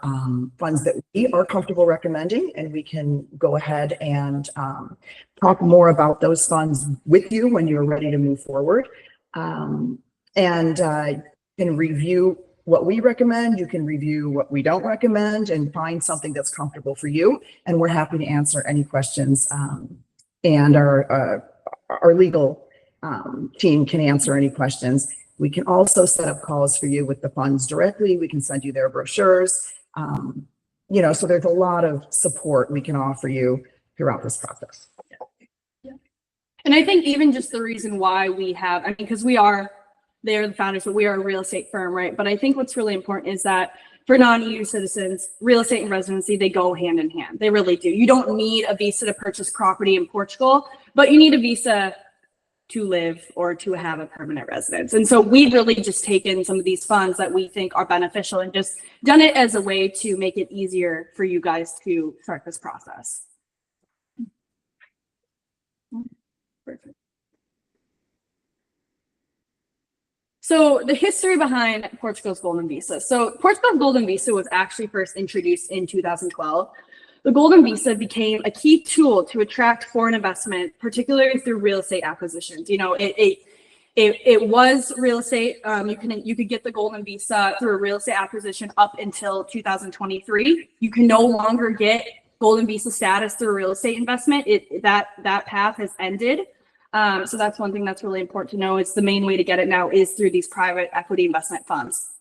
are funds that we are comfortable recommending, and we can go ahead and talk more about those funds with you when you're ready to move forward. And you can review what we recommend, you can review what we don't recommend, and find something that's comfortable for you. And we're happy to answer any questions, and our legal team can answer any questions. We can also set up calls for you with the funds directly. We can send you their brochures. You know, so there's a lot of support we can offer you throughout this process. Yeah. And I think even just the reason why we have, I mean, because they're the founders, but we are a real estate firm, right? But I think what's really important is that for non-EU citizens, real estate and residency, they go hand in hand. They really do. You don't need a visa to purchase property in Portugal, but you need a visa to live or to have a permanent residence. And so we've really just taken some of these funds that we think are beneficial and just done it as a way to make it easier for you guys to start this process. Perfect. So the history behind Portugal's Golden Visa. So Portugal's Golden Visa was actually first introduced in 2012. The Golden Visa became a key tool to attract foreign investment, particularly through real estate acquisitions. You know, it was real estate. You could get the Golden Visa through a real estate acquisition up until 2023. You can no longer get Golden Visa status through real estate investment. That path has ended. So that's one thing that's really important to know. It's the main way to get it now is through these private equity investment funds.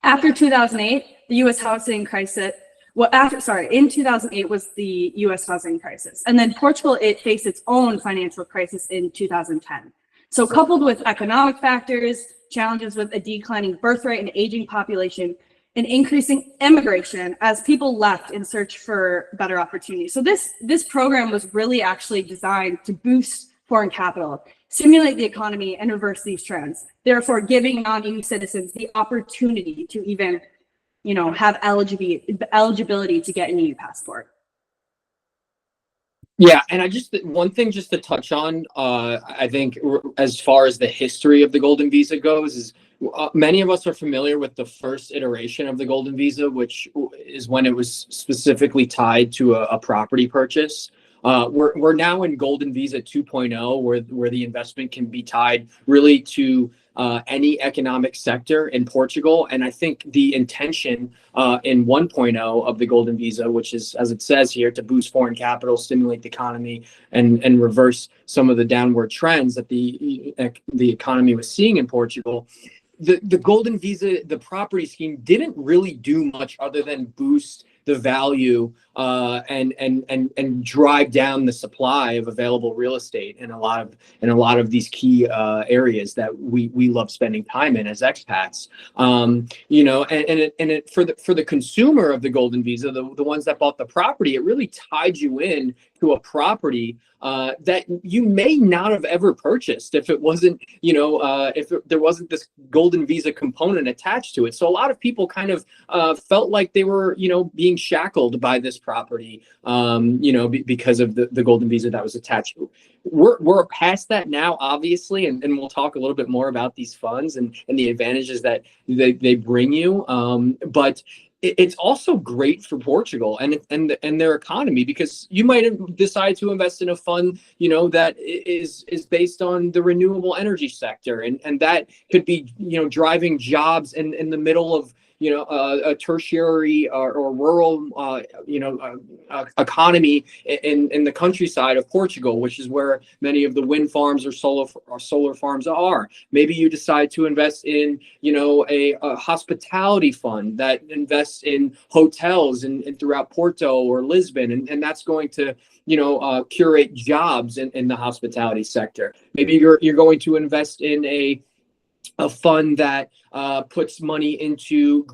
After 2008, the U.S. housing crisis. In 2008 was the U.S. housing crisis. And then Portugal, it faced its own financial crisis in 2010. So coupled with economic factors, challenges with a declining birth rate and aging population, and increasing immigration as people left in search for better opportunities. So this program was really actually designed to boost foreign capital, stimulate the economy, and reverse these trends, therefore giving non-EU citizens the opportunity to even have eligibility to get an EU passport. Yeah, and one thing just to touch on, I think as far as the history of the Golden Visa goes, is many of us are familiar with the first iteration of the Golden Visa, which is when it was specifically tied to a property purchase. We're now in Golden Visa 2.0, where the investment can be tied really to any economic sector in Portugal. And I think the intention in 1.0 of the Golden Visa, which is, as it says here, to boost foreign capital, stimulate the economy, and reverse some of the downward trends that the economy was seeing in Portugal. The Golden Visa, the property scheme, didn't really do much other than boost the value and drive down the supply of available real estate in a lot of these key areas that we love spending time in as expats. For the consumer of the Golden Visa, the ones that bought the property, it really tied you in to a property that you may not have ever purchased if it wasn't, there wasn't this Golden Visa component attached to it. So a lot of people kind of felt like they were, being shackled by this property, because of the Golden Visa that was attached. We're past that now, obviously, and we'll talk a little bit more about these funds and the advantages that they bring you. But it's also great for Portugal and their economy, because you might decide to invest in a fund, that is based on the renewable energy sector, and that could be, driving jobs in the middle of, a tertiary or rural, economy in the countryside of Portugal, which is where many of the wind farms or solar farms are. Maybe you decide to invest in, a hospitality fund that invests in hotels and throughout Porto or Lisbon, and that's going to, curate jobs in the hospitality sector. Maybe you're going to invest in a fund that puts money into,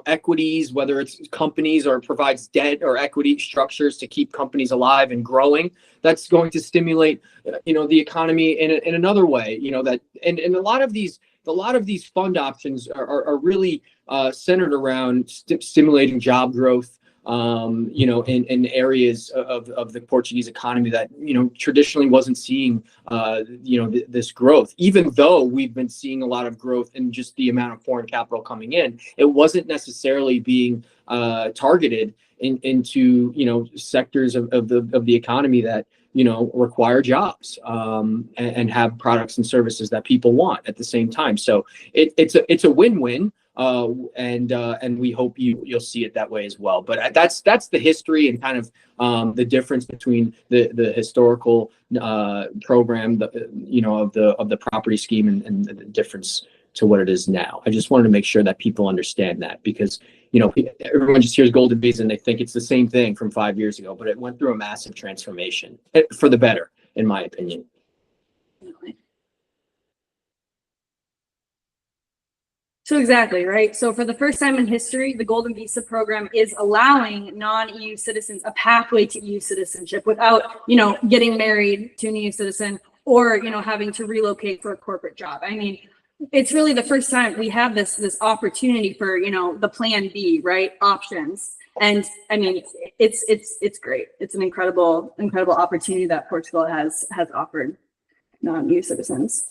equities, whether it's companies or provides debt or equity structures to keep companies alive and growing. That's going to stimulate, the economy in another way. And a lot of these fund options are really centered around stimulating job growth, you know, in areas of the Portuguese economy that, you know, traditionally wasn't seeing, you know, this growth. Even though we've been seeing a lot of growth in just the amount of foreign capital coming in, it wasn't necessarily being targeted into, you know, sectors of the economy that, you know, require jobs, and have products and services that people want at the same time. So it's a win-win, and we hope you'll see it that way as well. But that's the history and kind of the difference between the historical program, you know, of the property scheme, and the difference to what it is now. I just wanted to make sure that people understand that, because, you know, everyone just hears Golden Visa and they think it's the same thing from 5 years ago, but it went through a massive transformation for the better, in my opinion. So exactly, right? So for the first time in history, the Golden Visa program is allowing non-EU citizens a pathway to EU citizenship without, you know, getting married to an EU citizen or, you know, having to relocate for a corporate job. I mean, it's really the first time we have this opportunity for, you know, the plan B, right? Options. And I mean, it's great. It's an incredible opportunity that Portugal has offered non-EU citizens.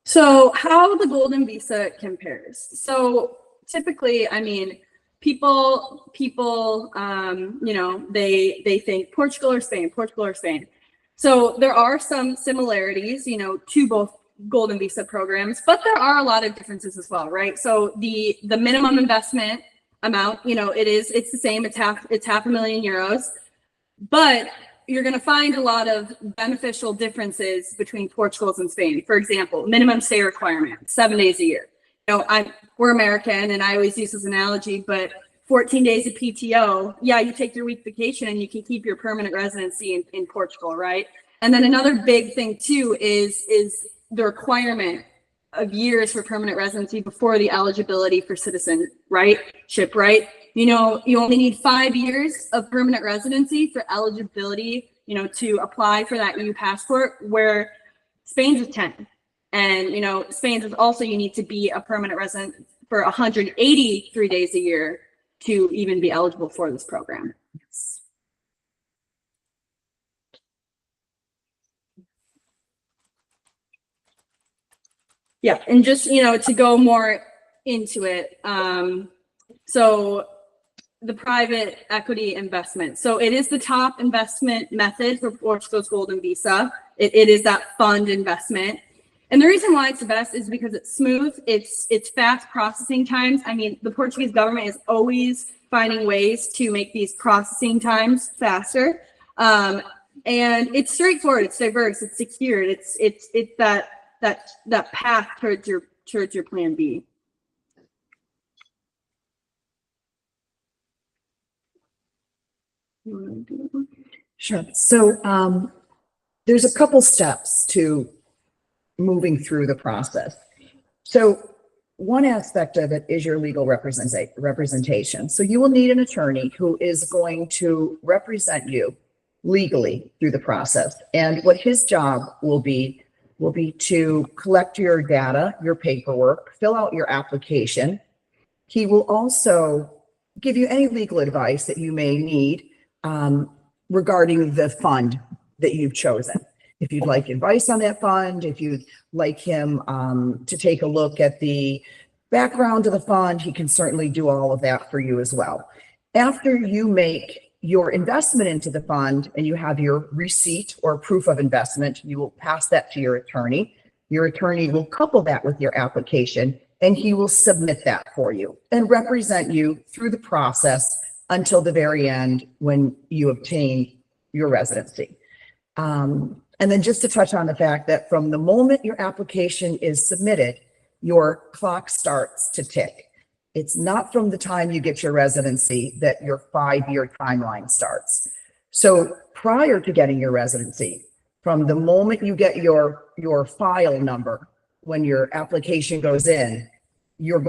So how the Golden Visa compares. So typically, I mean, people, you know, they think Portugal or Spain, Portugal or Spain. So there are some similarities, you know, to both Golden Visa programs, but there are a lot of differences as well, right? So the minimum investment amount, you know, it's the same. It's half €500,000, but you're going to find a lot of beneficial differences between Portugal's and Spain. For example, minimum stay requirement, 7 days a year. You know, we're American, and I always use this analogy, but 14 days of PTO, yeah, you take your week vacation and you can keep your permanent residency in Portugal, right? And then another big thing too is the requirement of years for permanent residency before the eligibility for citizenship, right? You know, you only need 5 years of permanent residency for eligibility, you know, to apply for that EU passport, where Spain's is 10. And, you know, Spain's is also, you need to be a permanent resident for 183 days a year to even be eligible for this program. Yes. Yeah, and just, you know, to go more into it, so the private equity investment. So it is the top investment method for Portugal's Golden Visa. It is that fund investment. And the reason why it's the best is because it's smooth, it's fast processing times. I mean, the Portuguese government is always finding ways to make these processing times faster. And it's straightforward, it's diverse, it's secured, it's that path towards your plan B. Sure. So there's a couple steps to moving through the process. So one aspect of it is your legal representation. So you will need an attorney who is going to represent you legally through the process. And what his job will be to collect your data, your paperwork, fill out your application. He will also give you any legal advice that you may need regarding the fund that you've chosen. If you'd like advice on that fund, if you'd like him to take a look at the background of the fund, he can certainly do all of that for you as well. After you make your investment into the fund and you have your receipt or proof of investment, you will pass that to your attorney. Your attorney will couple that with your application, and he will submit that for you and represent you through the process until the very end when you obtain your residency. And then just to touch on the fact that from the moment your application is submitted, your clock starts to tick. It's not from the time you get your residency that your 5-year timeline starts. So prior to getting your residency, from the moment you get your file number, when your application goes in, your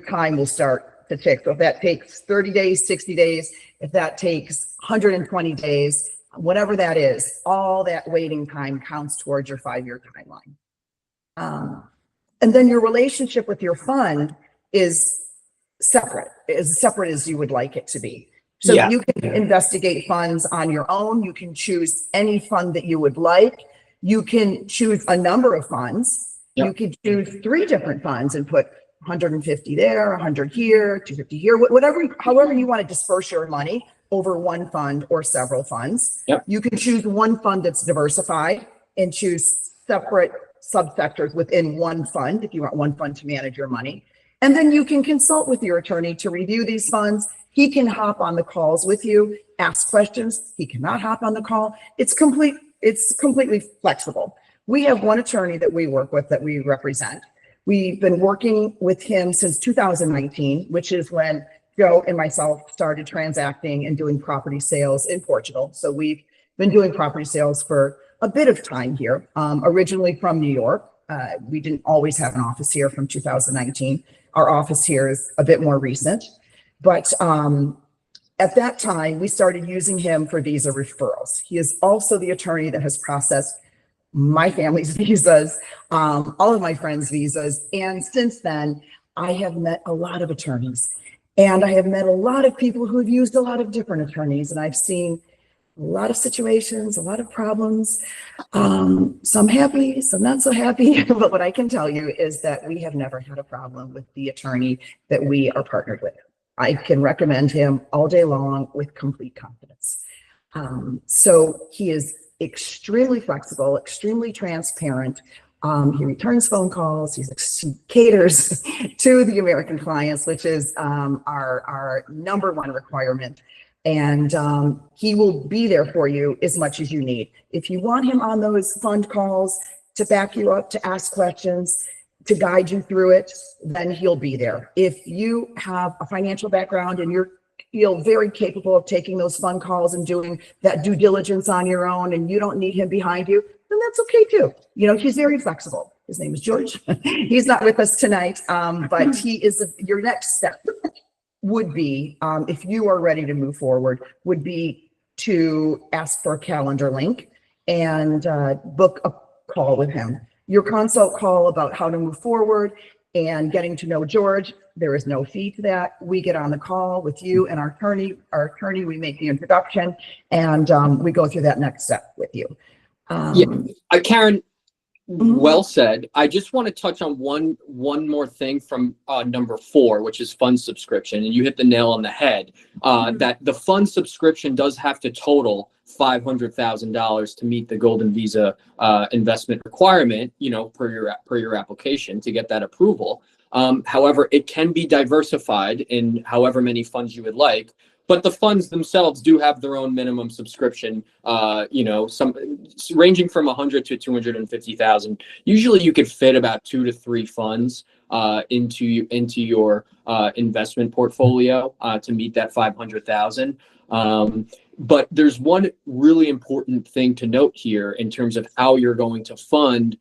time will start to tick. So if that takes 30 days, 60 days, if that takes 120 days, whatever that is, all that waiting time counts towards your 5-year timeline. And then your relationship with your fund is as separate as you would like it to be. So Yeah. you can investigate funds on your own. You can choose any fund that you would like. You can choose a number of funds. Yep. You can choose 3 different funds and put 150 there, 100 here, 250 here, whatever, however you want to disperse your money over one fund or several funds. Yep. You can choose one fund that's diversified and choose separate subsectors within one fund if you want one fund to manage your money. And then you can consult with your attorney to review these funds. He can hop on the calls with you, ask questions. He cannot hop on the call. It's completely flexible. We have one attorney that we work with that we represent. We've been working with him since 2019, which is when Joe and myself started transacting and doing property sales in Portugal. So we've been doing property sales for a bit of time here, originally from New York. We didn't always have an office here from 2019. Our office here is a bit more recent, but at that time, we started using him for visa referrals. He is also the attorney that has processed my family's visas, all of my friends' visas. And since then, I have met a lot of attorneys, and I have met a lot of people who have used a lot of different attorneys, and I've seen a lot of situations, a lot of problems, some happy, some not so happy. But what I can tell you is that we have never had a problem with the attorney that we are partnered with. I can recommend him all day long with complete confidence. So he is extremely flexible, extremely transparent. He returns phone calls. He caters to the American clients, which is our number one requirement. And he will be there for you as much as you need. If you want him on those fund calls to back you up, to ask questions, to guide you through it, then he'll be there. If you have a financial background and you're very capable of taking those fund calls and doing that due diligence on your own, and you don't need him behind you, then that's okay too. He's very flexible. His name is George. He's not with us tonight, but he is your next step. Would be, if you are ready to move forward, would be to ask for a calendar link and book a call with him. Your consult call about how to move forward and getting to know George, there is no fee to that. We get on the call with you and our attorney. We make the introduction, and we go through that next step with you. Karen, well said. I just want to touch on one more thing from number 4, which is fund subscription. And you hit the nail on the head, that the fund subscription does have to total $500,000 to meet the Golden Visa investment requirement, per your application to get that approval. However, it can be diversified in however many funds you would like. But the funds themselves do have their own minimum subscription, some ranging from 100 to 250,000. Usually you could fit about 2 to 3 funds into your investment portfolio to meet that 500,000. But there's one really important thing to note here in terms of how you're going to fund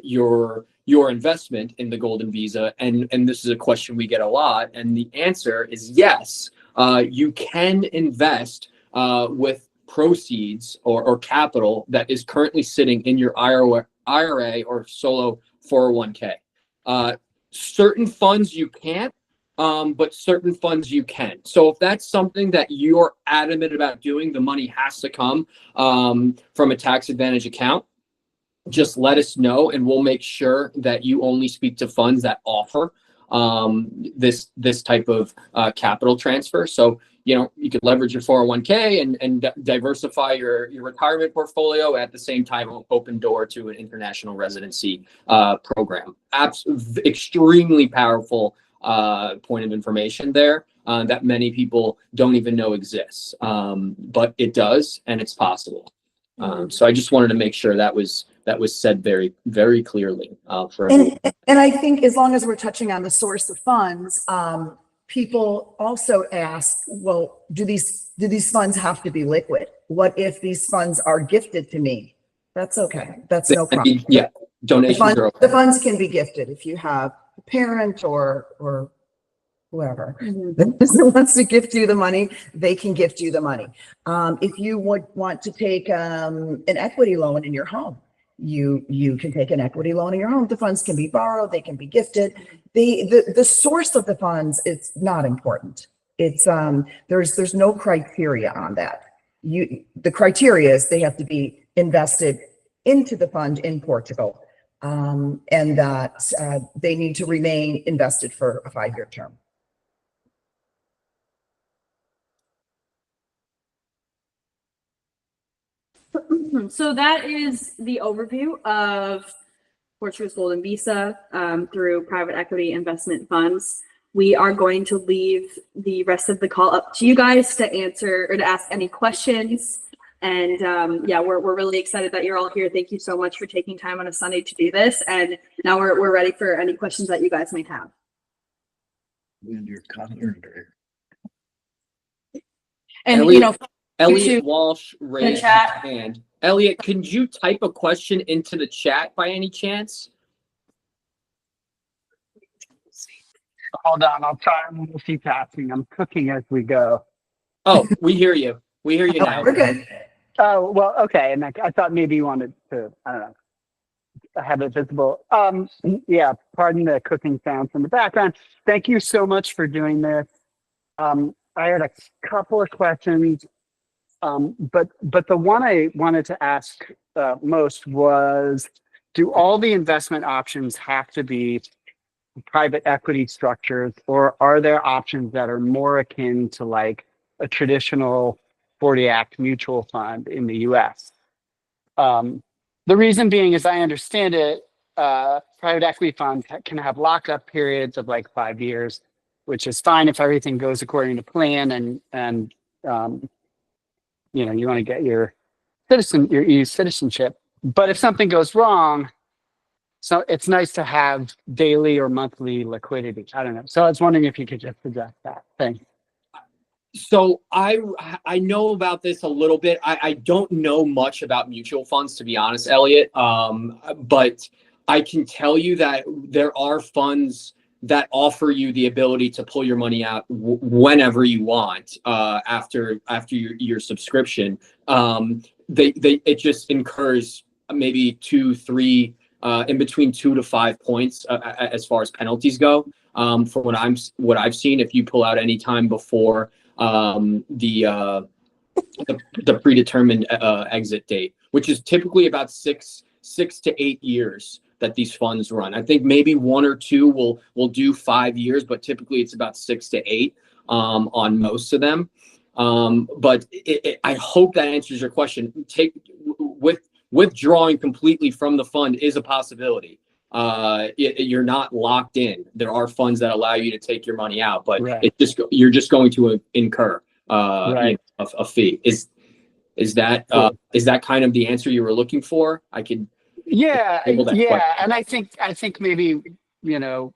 your investment in the Golden Visa. And this is a question we get a lot. And the answer is yes. You can invest with proceeds or capital that is currently sitting in your IRA or solo 401k. Certain funds you can't, but certain funds you can. So if that's something that you're adamant about doing, the money has to come from a tax advantage account. Just let us know, and we'll make sure that you only speak to funds that offer this type of capital transfer. So you could leverage your 401k and diversify your retirement portfolio, at the same time open door to an international residency program. Extremely powerful point of information there that many people don't even know exists, but it does, and it's possible. So I just wanted to make sure that was said very, very clearly. And I think as long as we're touching on the source of funds, people also ask, well, do these funds have to be liquid? What if these funds are gifted to me? That's okay. That's no problem. Yeah, donations are okay. The funds can be gifted if you have a parent or whoever that wants to gift you the money, they can gift you the money. If you would want to take an equity loan in your home You can take an equity loan on your own. The funds can be borrowed, they can be gifted. The source of the funds is not important. It's there's no criteria on that. The criteria is they have to be invested into the fund in Portugal, and that they need to remain invested for a 5-year term. So that is the overview of Portugal's Golden Visa through private equity investment funds. We are going to leave the rest of the call up to you guys to answer or to ask any questions. And yeah, we're really excited that you're all here. Thank you so much for taking time on a Sunday to do this. And now we're ready for any questions that you guys might have. And Elliot, you know, Elliot Walsh raised his chat. hand. Elliot, could you type a question into the chat by any chance? Hold on, I'll try multitasking. I'm cooking as we go. Oh, we hear you. We hear you now. We're good. Oh, well, okay. And I thought maybe you wanted to, I don't know, have it visible. Yeah, pardon the cooking sounds in the background. Thank you so much for doing this. I had a couple of questions, but the one I wanted to ask most was, do all the investment options have to be private equity structures, or are there options that are more akin to like a traditional 40 Act mutual fund in the US? The reason being, as I understand it, private equity funds can have lockup periods of like 5 years, which is fine if everything goes according to plan and you know, you want to get your EU citizenship. But if something goes wrong, so it's nice to have daily or monthly liquidity. I don't know. So I was wondering if you could just address that. Thanks. So I know about this a little bit. I don't know much about mutual funds, to be honest, Elliot. But I can tell you that there are funds that offer you the ability to pull your money out whenever you want after your subscription. It just incurs maybe 2-3 in between 2 to 5 points as far as penalties go. For what I've seen, if you pull out any time before the predetermined exit date, which is typically about 6 to 8 years that these funds run. I think maybe 1 or 2 will do 5 years, but typically it's about 6 to 8 on most of them. But I hope that answers your question. Withdrawing completely from the fund is a possibility. You're not locked in. There are funds that allow you to take your money out, but Right. you're just going to incur Right. a fee. Is that kind of the answer you were looking for? I could. Yeah, Question. and I think maybe, you know,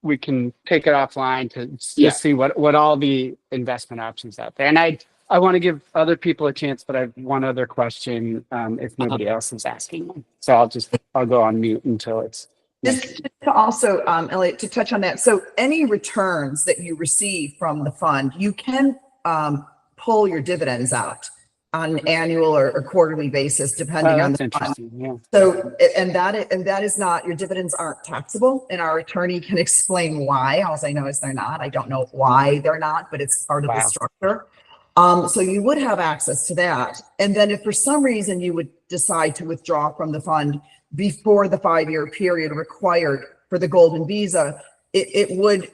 we can take it offline to see what all the investment options out there. And I want to give other people a chance, but I have one other question if nobody else is asking one. So I'll go on mute until it's. Just to also, Elliot, to touch on that. So any returns that you receive from the fund, you can pull your dividends out on an annual or quarterly basis, depending on That's the fund. interesting. Yeah. So, and that is not, your dividends aren't taxable, and our attorney can explain why. All I know is they're not. I don't know why they're not, but it's part of the structure. So you would have access to that. And then if for some reason you would decide to withdraw from the fund before the 5-year period required for the Golden Visa, it would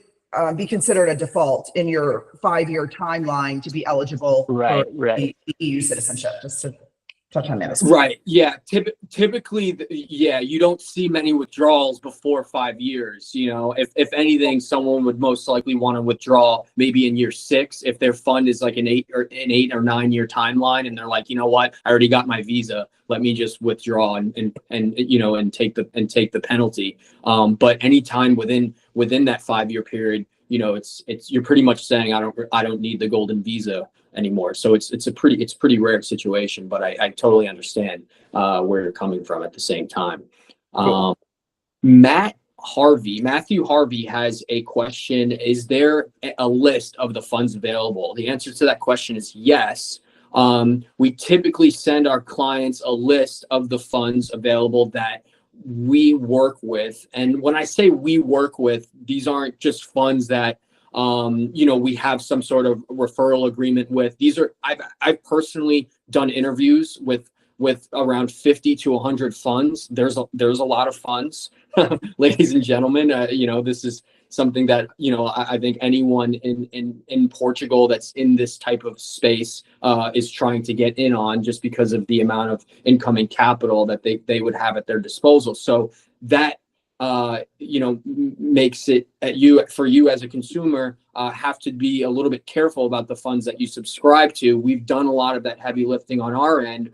be considered a default in your 5-year timeline to be eligible for the EU citizenship, just to touch on that as well. Right. Yeah. Typically, you don't see many withdrawals before 5 years. You know, if anything, someone would most likely want to withdraw maybe in year 6 if their fund is like an 8 or 9 year timeline, and they're like, you know what, I already got my visa. Let me just withdraw and take the penalty. But anytime within that 5-year period, you know, it's you're pretty much saying I don't need the Golden Visa anymore. So it's pretty rare situation, but I totally understand where you're coming from at the same time. Cool. Matthew Harvey has a question. Is there a list of the funds available? The answer to that question is yes. We typically send our clients a list of the funds available that we work with. And when I say we work with, these aren't just funds that we have some sort of referral agreement with. These are I've personally done interviews with around 50 to 100 funds. There's a lot of funds, ladies and gentlemen. This is something that I think anyone in Portugal that's in this type of space is trying to get in on, just because of the amount of incoming capital that they would have at their disposal. So that makes it for you as a consumer have to be a little bit careful about the funds that you subscribe to. We've done a lot of that heavy lifting on our end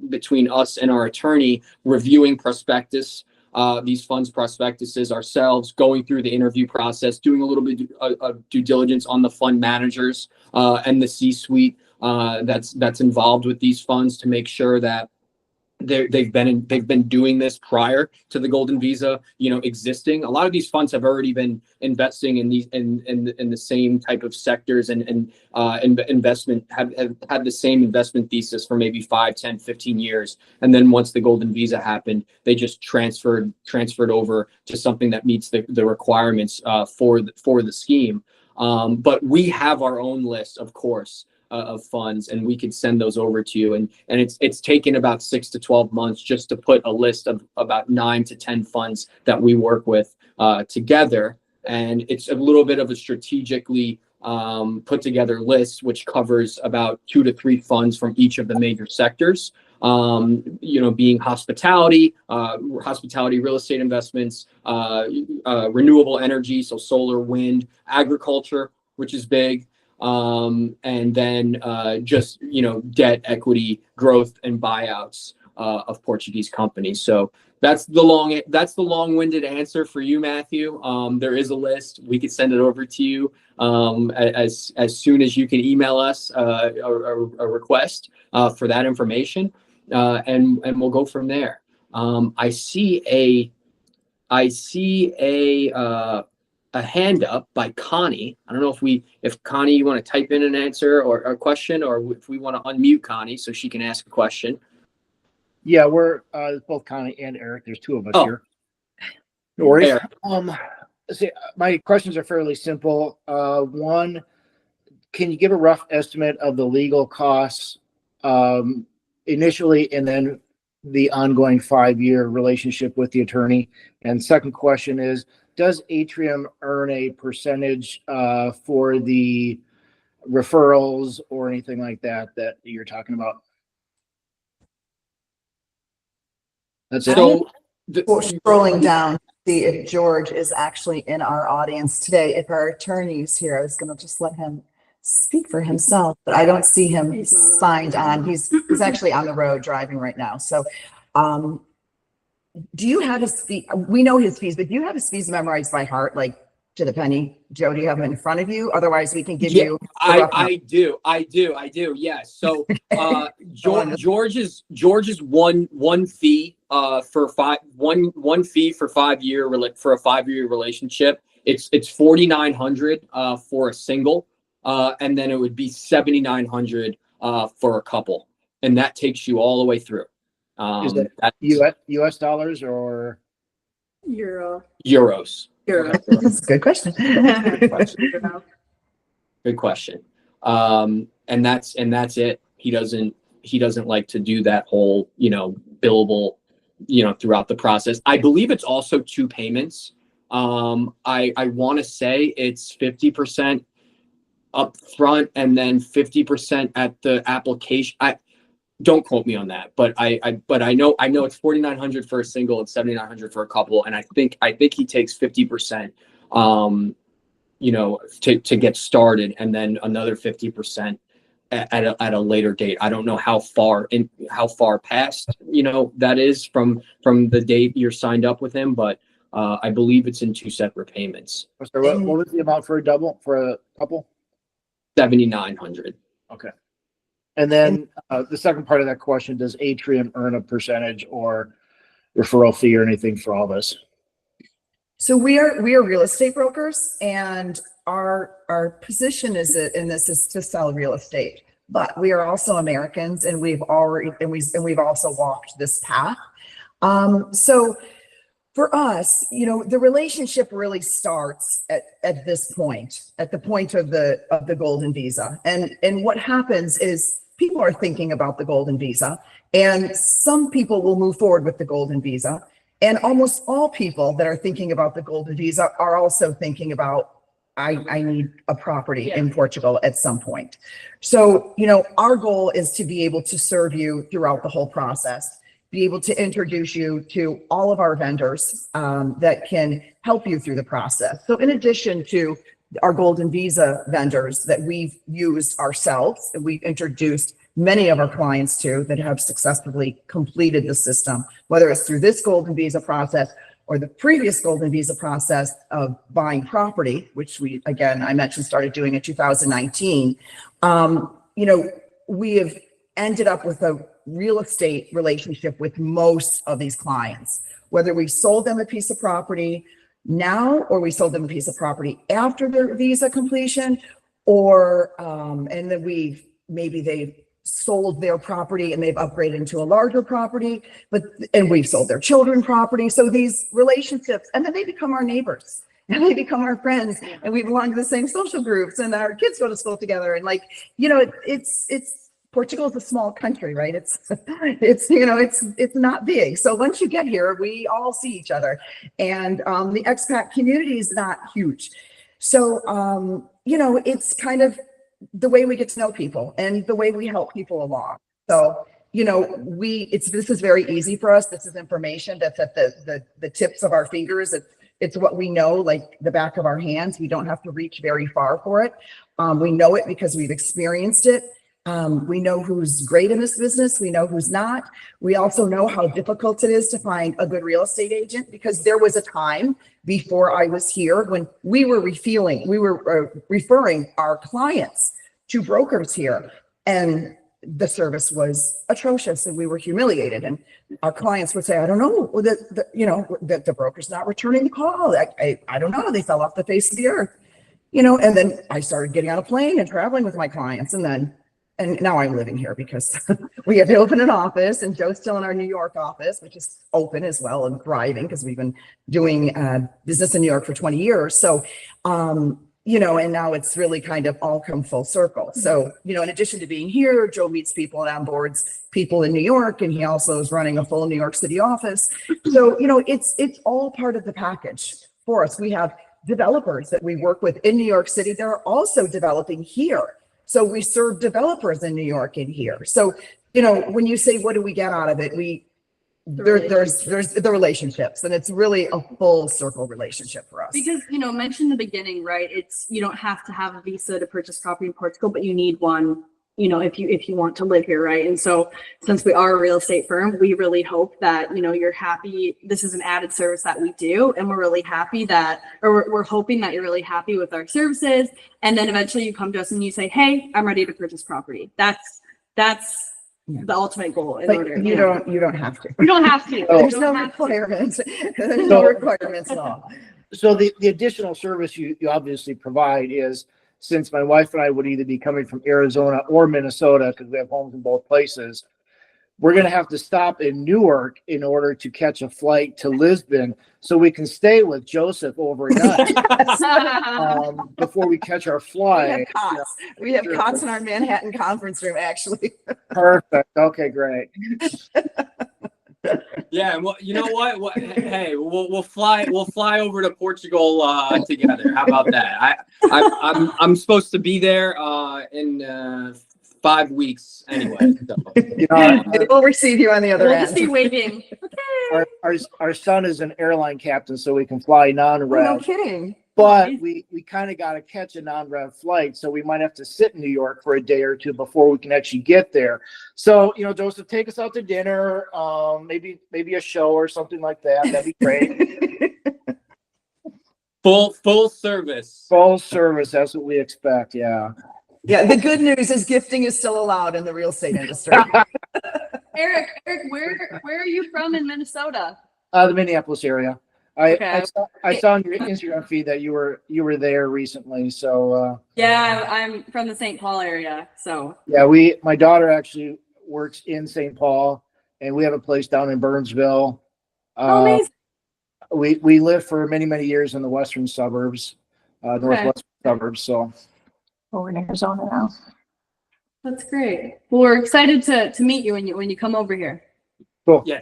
between us and our attorney, reviewing prospectus, these funds prospectuses ourselves, going through the interview process, doing a little bit of due diligence on the fund managers and the C-suite that's involved with these funds, to make sure that they've been doing this prior to the Golden Visa existing. A lot of these funds have already been investing in these in the same type of sectors and investment have had the same investment thesis for maybe 5, 10, 15 years. And then once the Golden Visa happened, they just transferred over to something that meets the requirements for the scheme. But we have our own list, of course, of funds, and we could send those over to you. And it's taken about 6 to 12 months just to put a list of about 9 to 10 funds that we work with together. And it's a little bit of a strategically put together list, which covers about 2 to 3 funds from each of the major sectors. Being hospitality real estate investments, renewable energy, so solar, wind, agriculture, which is big. And then just debt, equity, growth, and buyouts of Portuguese companies. So that's the long-winded answer for you, Matthew. There is a list. We could send it over to you as soon as you can email us a request for that information, and we'll go from there. I see a hand up by Connie. I don't know if Connie, you want to type in an answer or a question, or if we want to unmute Connie so she can ask a question. Yeah, we're both Connie and Eric. There's 2 of us here. No worries. See, my questions are fairly simple. One, can you give a rough estimate of the legal costs initially, and then the ongoing 5-year relationship with the attorney? And second question is, does Atrium earn a percentage for the referrals or anything like that you're talking about? That's it. So Scrolling down, see if George is actually in our audience today. If our attorney is here, I was going to just let him speak for himself, but I don't see him signed on. He's actually on the road driving right now. So, do you have his fee? We know his fees, but do you have his fees memorized by heart, like to the penny? Joe, do you have them in front of you? Otherwise, we can give you. I do. Yes. So, George's one fee for one fee for 5 year for a 5-year relationship. It's $4,900 for a single, and then it would be $7,900 for a couple, and that takes you all the way through. Is that US dollars or euros? That's a good question. Good question. And that's it. He doesn't like to do that whole billable throughout the process. I believe it's also 2 payments. I want to say it's 50% up front and then 50% at the application. Don't quote me on that, but I know it's $4,900 for a single and $7,900 for a couple, and I think he takes 50%, to get started, and then another 50% at a later date. I don't know how far past that is from the date you're signed up with him, but I believe it's in 2 separate payments. So what was the amount for a couple? $7,900. Okay. And then the second part of that question, does Atrium earn a percentage or referral fee or anything for all this? So we are real estate brokers, and our position is to sell real estate. but we are also Americans, and we've also walked this path. So for us, the relationship really starts at this point, at the point of the golden visa. And what happens is people are thinking about the golden visa, and some people will move forward with the golden visa. And almost all people that are thinking about the golden visa are also thinking about, I need a property in Portugal at some point. So, our goal is to be able to serve you throughout the whole process, be able to introduce you to all of our vendors that can help you through the process. So in addition to our golden visa vendors that we've used ourselves, and we've introduced many of our clients to that have successfully completed the system, whether it's through this golden visa process or the previous golden visa process of buying property, which I mentioned, started doing in 2019. We have ended up with a real estate relationship with most of these clients, whether we sold them a piece of property now or we sold them a piece of property after their visa completion, or and then they've sold their property and they've upgraded into a larger property, and we've sold their children property. So these relationships, and then they become our neighbors and they become our friends, and we belong to the same social groups, and our kids go to school together. And it's Portugal is a small country, right? It's not big. So once you get here, we all see each other, and the expat community is not huge. So it's kind of the way we get to know people and the way we help people along. So this is very easy for us. This is information that's at the tips of our fingers. It's what we know, like the back of our hands. We don't have to reach very far for it. We know it because we've experienced it. We know who's great in this business. We know who's not. We also know how difficult it is to find a good real estate agent, because there was a time before I was here when we were referring our clients to brokers here, and the service was atrocious, and we were humiliated. And our clients would say, I don't know, the broker's not returning the call. I don't know. They fell off the face of the earth, and then I started getting on a plane and traveling with my clients. And now I'm living here because we have to open an office, and Joe's still in our New York office, which is open as well and thriving because we've been doing business in New York for 20 years. So, and now it's really kind of all come full circle. So, in addition to being here, Joe meets people and onboards people in New York, and he also is running a full New York City office. So, it's all part of the package for us. We have developers that we work with in New York City. They're also developing here. So we serve developers in New York and here. So, when you say, what do we get out of it? There's the relationships, and it's really a full circle relationship for us. Because, mentioned in the beginning, right? You don't have to have a visa to purchase property in Portugal, but you need one, if you want to live here, right? And so since we are a real estate firm, we really hope that, you're happy. This is an added service that we do, and we're really happy we're hoping that you're really happy with our services. And then eventually you come to us and you say, hey, I'm ready to purchase property. That's the ultimate goal. You don't have to. You don't have to. There's no requirements. There's no requirements at all. So the additional service you obviously provide is, since my wife and I would either be coming from Arizona or Minnesota, because we have homes in both places, we're going to have to stop in Newark in order to catch a flight to Lisbon, so we can stay with Joseph overnight before we catch our flight. We have cots in our Manhattan conference room, actually. Perfect. Okay, great. Yeah, well, you know what? Hey, we'll fly over to Portugal together. How about that? I'm supposed to be there in 5 weeks anyway. So. We'll receive you on the other end. We'll just be waiting. Our son is an airline captain, so we can fly non-rev. Oh, no kidding. But we kind of got to catch a non-rev flight, so we might have to sit in New York for a day or two before we can actually get there. So, Joseph, take us out to dinner, maybe a show or something like that. That'd be great. Full service. Full service. That's what we expect. Yeah. Yeah. The good news is gifting is still allowed in the real estate industry. Eric, where are you from in Minnesota? The Minneapolis area. I saw on your Instagram feed that you were there recently. So Yeah, I'm from the St. Paul area, so. yeah, my daughter actually works in St. Paul, and we have a place down in Burnsville. Oh, amazing. We lived for many years in the western suburbs, northwestern suburbs. So we're in Arizona now. That's great. Well, we're excited to meet you when you come over here. Cool. Yeah,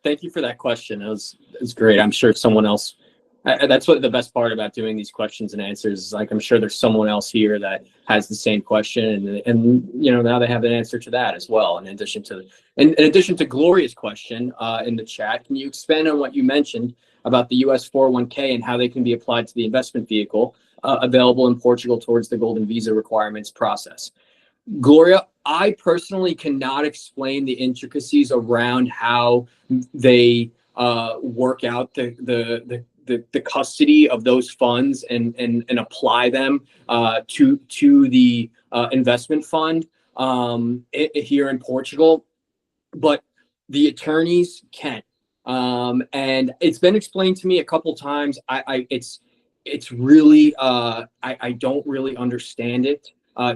thank you for that question. It was great. I'm sure someone else. That's what the best part about doing these questions and answers is. Like, I'm sure there's someone else here that has the same question, and you know, now they have an answer to that as well. In addition to Gloria's question in the chat, can you expand on what you mentioned about the U.S. 401k and how they can be applied to the investment vehicle available in Portugal towards the golden visa requirements process? Gloria, I personally cannot explain the intricacies around how they work out the custody of those funds and apply them to the investment fund here in Portugal, but the attorneys can. And it's been explained to me a couple times. It's really I don't really understand it.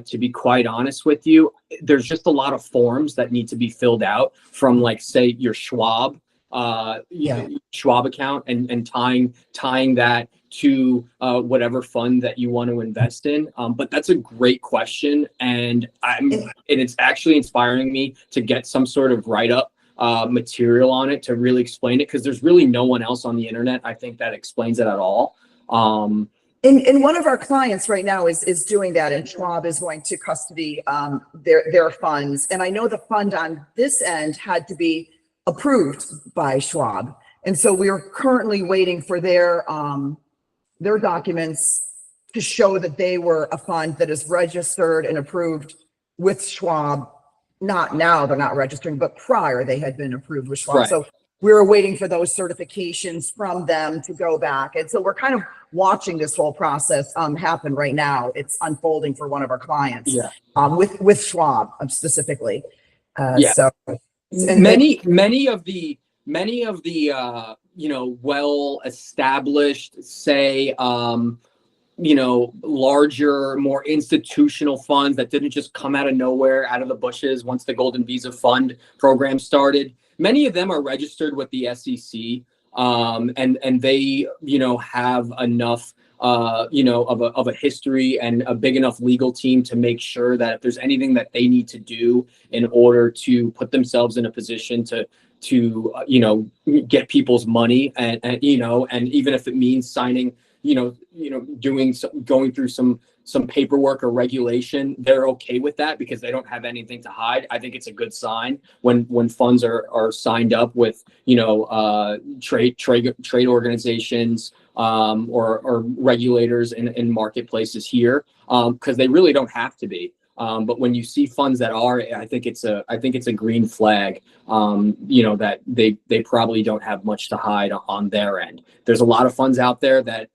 To be quite honest with you, there's just a lot of forms that need to be filled out from, like, say, your Schwab account and tying that to whatever fund that you want to invest in. But that's a great question, and it's actually inspiring me to get some sort of write-up material on it to really explain it, because there's really no one else on the internet, I think, that explains it at all. And one of our clients right now is doing that, and Schwab is going to custody their funds. And I know the fund on this end had to be approved by Schwab, and so we are currently waiting for their documents to show that they were a fund that is registered and approved with Schwab. Not now, they're not registering, but prior they had been approved with Schwab. Right. So we were waiting for those certifications from them to go back. And so we're kind of watching this whole process happen right now. It's unfolding for one of our clients, with Schwab specifically. So many of the you know, well-established, say, you know, larger, more institutional funds that didn't just come out of nowhere, out of the bushes once the Golden Visa Fund program started. Many of them are registered with the SEC, and they, you know, have enough, you know, of a history and a big enough legal team to make sure that if there's anything that they need to do in order to put themselves in a position to you know, get people's money, and you know, and even if it means signing, you know, going through some paperwork or regulation, they're okay with that because they don't have anything to hide. I think it's a good sign when funds are signed up with, you know, trade organizations or regulators in marketplaces here, because they really don't have to be. But when you see funds that are, I think it's a green flag, you know, that they probably don't have much to hide on their end. There's a lot of funds out there that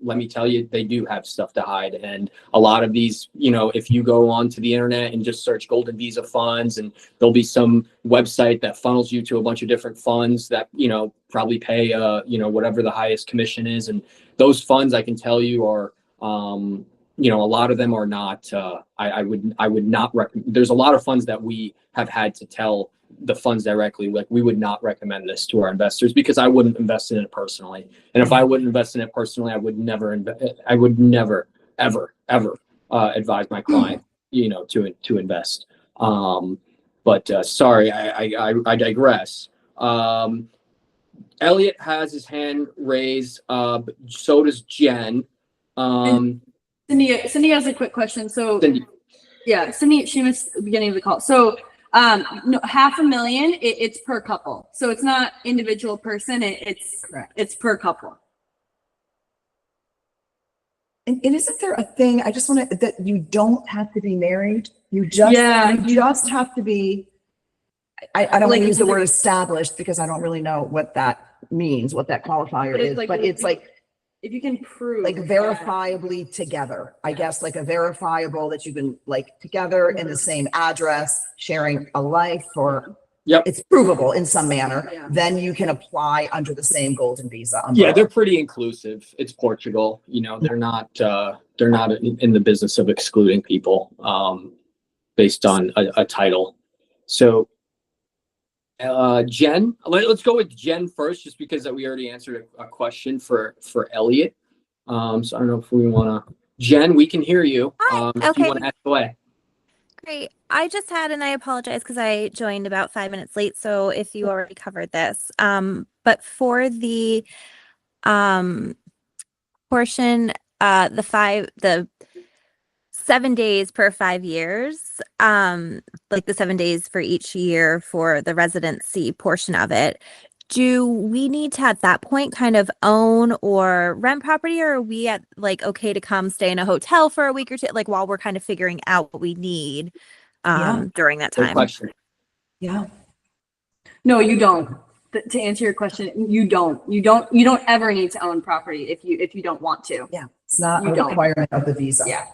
let me tell you, they do have stuff to hide. And a lot of these, you know, if you go onto the internet and just search Golden Visa funds, and there'll be some website that funnels you to a bunch of different funds that, you know, probably pay, you know, whatever the highest commission is. And those funds, I can tell you, are, you know, a lot of them are not, I would not recommend. There's a lot of funds that we have had to tell the funds directly, like, we would not recommend this to our investors because I wouldn't invest in it personally. And if I wouldn't invest in it personally, I would never ever advise my client, you know, to invest. But sorry, I digress. Elliot has his hand raised. So does Jen. Cindy has a quick question. So Cindy. Yeah, Cindy, she missed the beginning of the call. So no, $500,000, it's per couple. So it's not individual person, it's Correct. It's per couple. And isn't there a thing, I just want to, that you don't have to be married? You just have to be, I don't want to use the word established because I don't really know what that means, what that qualifier is, but it's like, if you can prove, like, verifiably together, I guess, like a verifiable that you can, like, together in the same address, sharing a life, or Yep. it's provable in some manner, Yeah. then you can apply under the same golden visa Yeah, umbrella. they're pretty inclusive. It's Portugal. You know, they're not in the business of excluding people based on a title. So Jen, let's go with Jen first, just because we already answered a question for Elliot. So I don't know if we want to. Jen, we can hear you. Hi. If you Okay. want to ask away. Great. I just had, and I apologize because I joined about 5 minutes late. So if you already covered this, but for the portion, the 7 days per 5 years, like the 7 days for each year for the residency portion of it. Do we need to at that point kind of own or rent property, or are we at like okay to come stay in a hotel for a week or two, like while we're kind of figuring out what we need during that Good time? question. Yeah. No, you don't. To answer your question, you don't ever need to own property if you don't want to. Yeah. It's not You a don't. requirement of the visa. Yeah.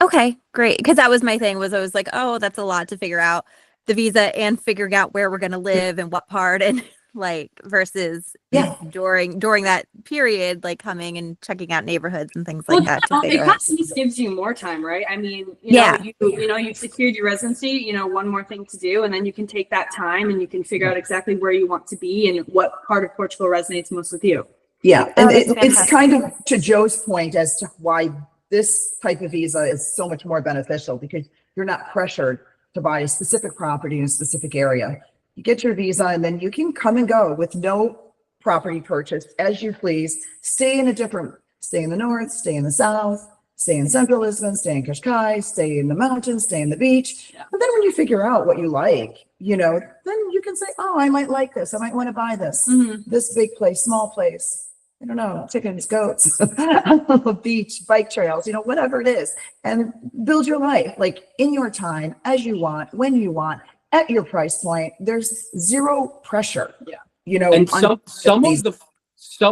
Okay, great. Because that was my thing, was I was like, oh, that's a lot to figure out the visa and figuring out where we're going to live and what part, and like versus Yeah. during that period, like coming and checking out neighborhoods and things Well, like that to it figure kind out. of just gives you more time, right? I mean, Yeah. you've secured your residency, one more thing to do, and then you can take that time and you can figure out exactly where you want to be and what part of Portugal resonates most with you. Yeah. Oh, And that's it's fantastic. kind of to Joe's point as to why this type of visa is so much more beneficial, because you're not pressured to buy a specific property in a specific area. You get your visa and then you can come and go with no property purchase as you please. Stay in the north, stay in the south, stay in central Lisbon, stay in Cascais, stay in the mountains, stay in the beach. Yeah. And then when you figure out what you like, then you can say, oh, I might like this. I might want to buy this. Mhm. This big place, small place. I don't know, chickens, goats, a beach, bike trails, whatever it is, and build your life like in your time, as you want, when you want, at your price point. There's zero pressure. Yeah. And on some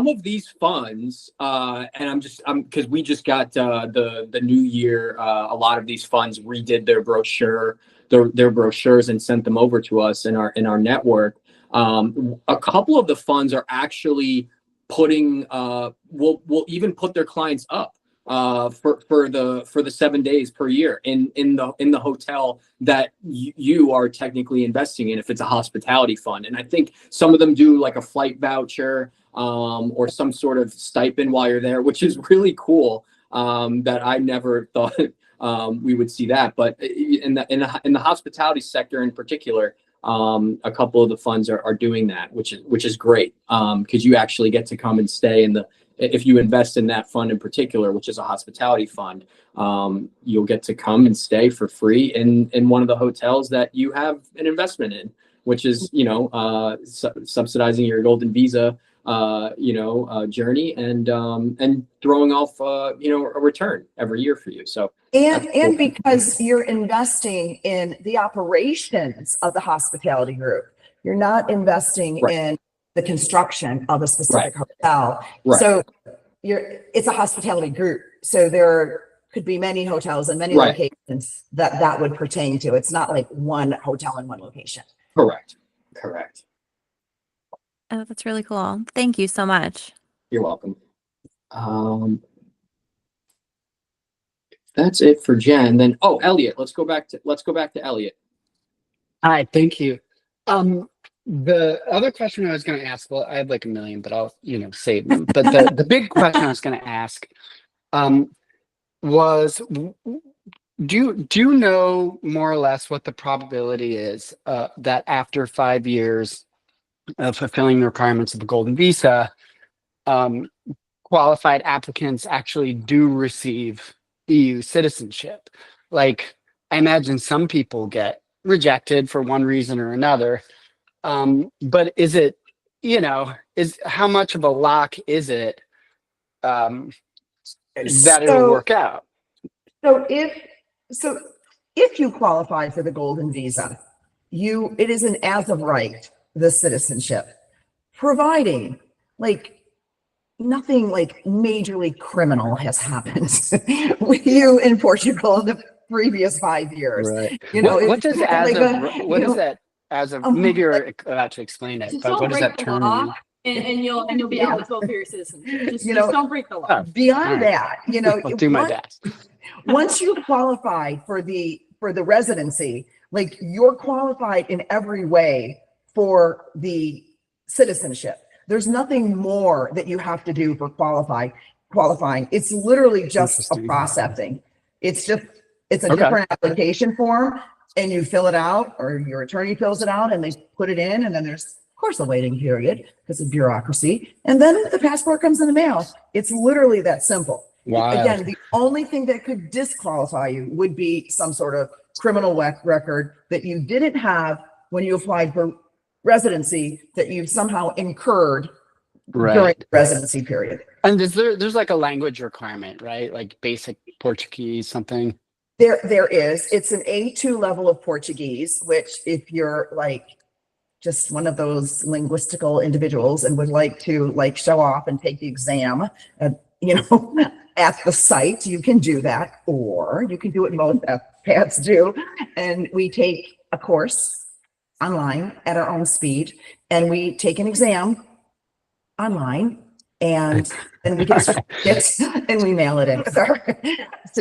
of these funds, and I'm because we just got the new year. A lot of these funds redid their brochures and sent them over to us in our network. A couple of the funds are actually putting will even put their clients up for the 7 days per year in the hotel that you are technically investing in, if it's a hospitality fund. And I think some of them do like a flight voucher or some sort of stipend while you're there, which is really cool. That I never thought we would see that, but in the hospitality sector in particular, a couple of the funds are doing that, which is great, because you actually get to come and stay if you invest in that fund in particular, which is a hospitality fund, you'll get to come and stay for free in one of the hotels that you have an investment in, which is subsidizing your golden visa journey and throwing off a return every year for you. So and because you're investing in the operations of the hospitality group, you're not investing Right. in the construction of a specific hotel. Right. So it's a hospitality group. So there could be many hotels and many Right. locations that would pertain to. It's not like one hotel in one location. Correct. Oh, that's really cool. Thank you so much. You're welcome. That's it for Jen. Then, Elliot, let's go back to Elliot. Hi, thank you. The other question I was going to ask, well, I have like a million, but I'll, save them. But the big question I was going to ask was, do you know more or less what the probability is that after 5 years of fulfilling the requirements of the Golden Visa, qualified applicants actually do receive EU citizenship? Like, I imagine some people get rejected for one reason or another. But is it, how much of a lock is it that it'll work out? So if you qualify for the golden visa, it is an as of right, the citizenship, providing like nothing like majorly criminal has happened with you in Portugal in the previous 5 years. Right. You know, What does it's as like of what does that as of Um, maybe you're about to explain it, Just but don't what does break that the term law, mean? and you'll be Yeah. eligible for your citizenship. Just, You just know, don't break the law. Oh, Beyond all right. that, I'll do my best. once you qualify for the residency, like you're qualified in every way for the citizenship. There's nothing more that you have to do for qualifying. It's literally just a Interesting. processing. It's a Okay. different application form, and you fill it out, or your attorney fills it out, and they put it in, and then there's of course a waiting period because of bureaucracy, and then the passport comes in the mail. It's literally that simple. Wild. Again, the only thing that could disqualify you would be some sort of criminal record that you didn't have when you applied for residency that you've somehow incurred during Right. the residency period. And there's like a language requirement, right? Like basic Portuguese, something. There is. It's an A2 level of Portuguese, which if you're like just one of those linguistical individuals and would like to like show off and take the exam, at the site, you can do that, or you can do what most expats do. And we take a course online at our own speed, and we take an exam online, and then we get certificates and we mail it in with our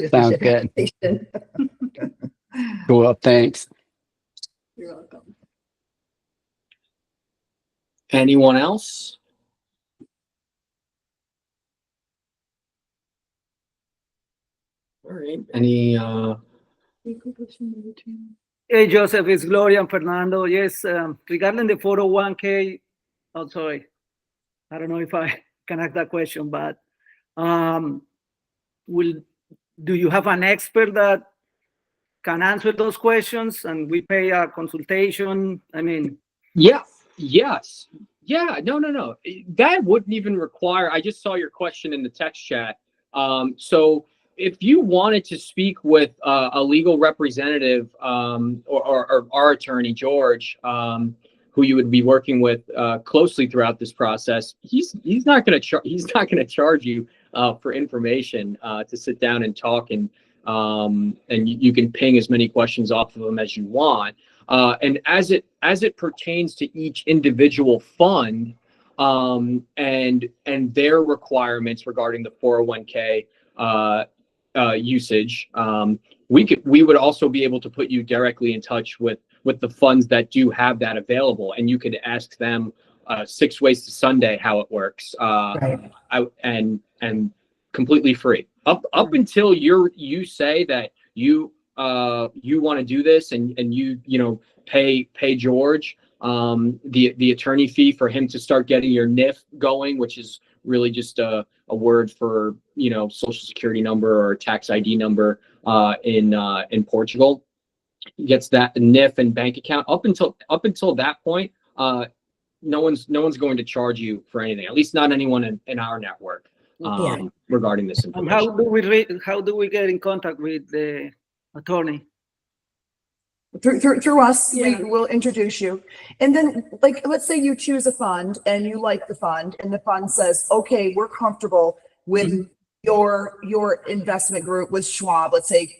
Sounds good. application. Cool. Thanks. You're welcome. Anyone else? All right. Any Hey, Joseph, it's Gloria and Fernando. Yes, regarding the 401k, oh, sorry. I don't know if I can ask that question, but do you have an expert that can answer those questions and we pay a consultation? I mean, Yeah. Yes. Yeah. No. That wouldn't even require. I just saw your question in the text chat. So if you wanted to speak with a legal representative or our attorney George, who you would be working with closely throughout this process, he's not going to charge you for information to sit down and talk, and you can ping as many questions off of him as you want. And as it pertains to each individual fund and their requirements regarding the 401k usage, we would also be able to put you directly in touch with the funds that do have that available, and you could ask them 6 ways to Sunday how it works, Right. and completely free up until you say that you want to do this, and you pay George the attorney fee for him to start getting your NIF going, which is really just a word for social security number or tax ID number in Portugal. He gets that NIF and bank account. Up until that point, no one's going to charge you for anything, at least not anyone in our network, regarding this and information. how do we get in contact with the attorney? Through us, Yeah. we will introduce you. And then, like, let's say you choose a fund and you like the fund, and the fund says, okay, we're comfortable with your investment group, with Schwab, let's say,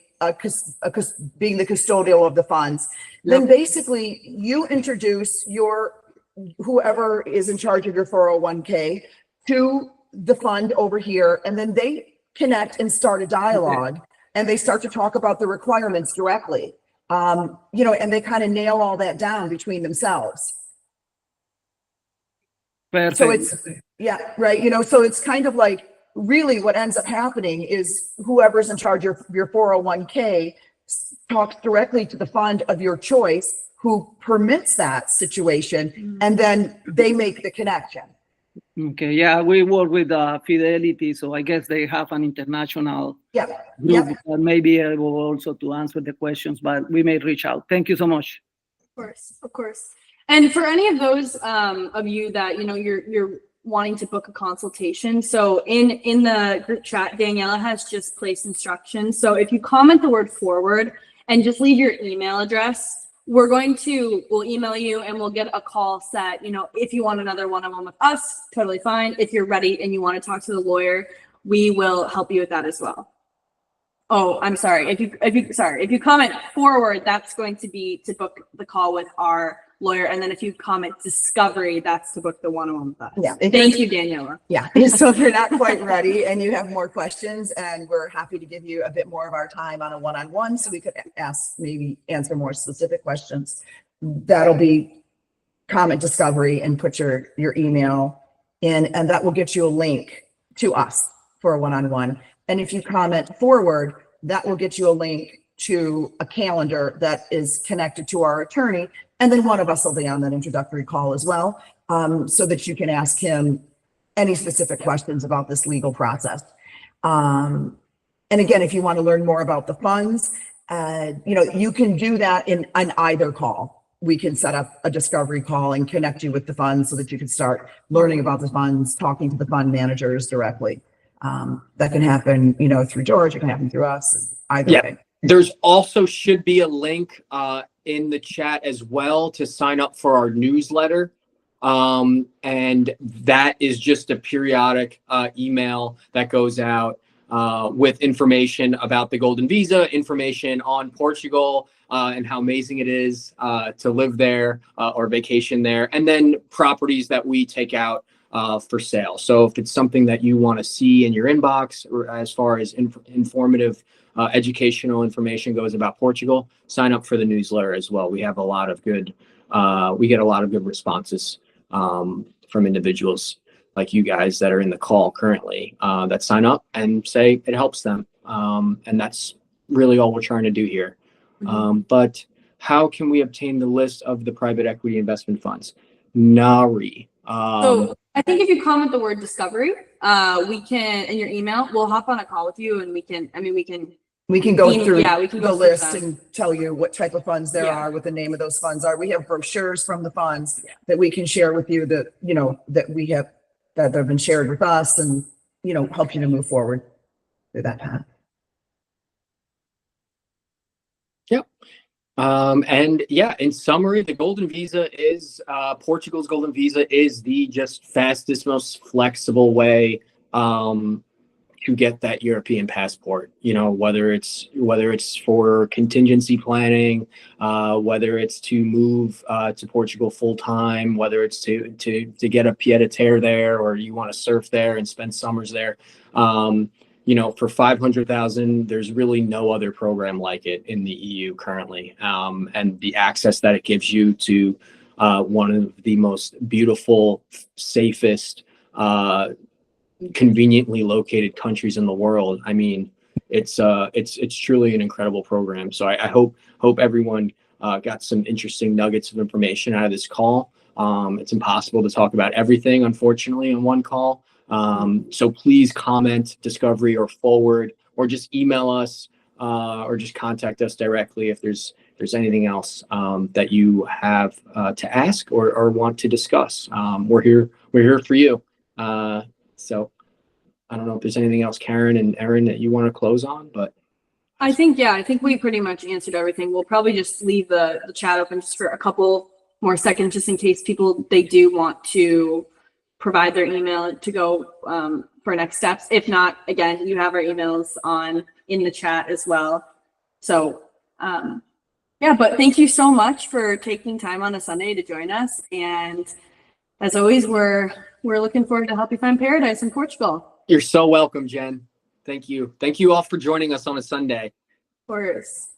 being the custodial of the funds. Then basically you introduce whoever is in charge of your 401k to the fund over here, and then they connect and start a dialogue, and they start to talk about the requirements directly. And they kind of nail all that down between themselves. Perfect. So it's, right. So it's kind of like, really what ends up happening is whoever's in charge of your 401k talks directly to the fund of your choice who permits that situation, and then they make the connection. Okay, yeah, we work with Fidelity, so I guess they have an international group that may be able also to answer the questions, but we may reach out. Thank you so much. Of course. And for any of those of you that you're wanting to book a consultation, so in the group chat, Daniela has just placed instructions. So if you comment the word forward and just leave your email address, we'll email you and we'll get a call set. If you want another one-on-one with us, totally fine. If you're ready and you want to talk to the lawyer, we will help you with that as well. Oh, I'm sorry. If you comment forward, that's going to be to book the call with our lawyer. And then if you comment discovery, that's to book the one-on-one with us. Yeah. Thank you, Daniela. Yeah. So if you're not quite ready and you have more questions, and we're happy to give you a bit more of our time on a one-on-one, so we could answer more specific questions. That'll be comment discovery, and put your email in, and that will get you a link to us for a one-on-one. And if you comment forward, that will get you a link to a calendar that is connected to our attorney. And then one of us will be on that introductory call as well, so that you can ask him any specific questions about this legal process. And again, if you want to learn more about the funds, you can do that on either call. We can set up a discovery call and connect you with the funds so that you can start learning about the funds, talking to the fund managers directly. That can happen, through George. It can happen through us. Either way. There's also should be a link in the chat as well to sign up for our newsletter. And that is just a periodic email that goes out with information about the Golden Visa, information on Portugal, and how amazing it is to live there or vacation there, and then properties that we take out for sale. So if it's something that you want to see in your inbox, or as far as informative educational information goes about Portugal, sign up for the newsletter as well. We have a lot of good, we get a lot of good responses from individuals like you guys that are in the call currently that sign up and say it helps them. And that's really all we're trying to do here. But how can we obtain the list of the private equity investment funds? Nari. So I think if you comment the word discovery, we can, in your email, we'll hop on a call with you, and we can go through we can go the through list them. and tell you what type of funds there are, what the name of those funds are. We have brochures from the funds that we can share with you that, that have been shared with us, and, help you to move forward through that path. Yep. And yeah, in summary, the Golden Visa is Portugal's Golden Visa is the just fastest, most flexible way to get that European passport. Whether it's for contingency planning, whether it's to move to Portugal full time, whether it's to get a pied a terre there, or you want to surf there and spend summers there. For 500,000, there's really no other program like it in the EU currently. And the access that it gives you to one of the most beautiful, safest, conveniently located countries in the world. I mean, it's truly an incredible program. So I hope everyone got some interesting nuggets of information out of this call. It's impossible to talk about everything, unfortunately, in one call. So please comment discovery or forward, or just email us, or just contact us directly if there's anything else that you have to ask or want to discuss. We're here for you. So I don't know if there's anything else, Karen and Erin, that you want to close on, but I think we pretty much answered everything. We'll probably just leave the chat open just for a couple more seconds, just in case they do want to provide their email to go for next steps. If not, again, you have our emails in the chat as well. So but thank you so much for taking time on a Sunday to join us. And as always, we're looking forward to help you find paradise in Portugal. You're so welcome, Jen. Thank you. Thank you all for joining us on a Sunday. Of course.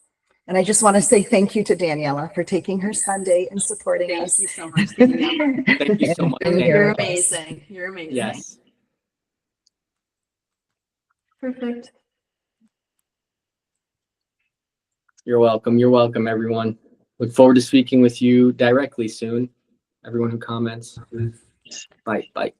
And I just want to say thank you to Daniela for taking her Sunday and supporting us. Thank you so much, Daniela. Thank you so much. You're amazing. You're amazing. Yes. Perfect. You're welcome. You're welcome, everyone. Look forward to speaking with you directly soon. Everyone who comments. Bye. Bye.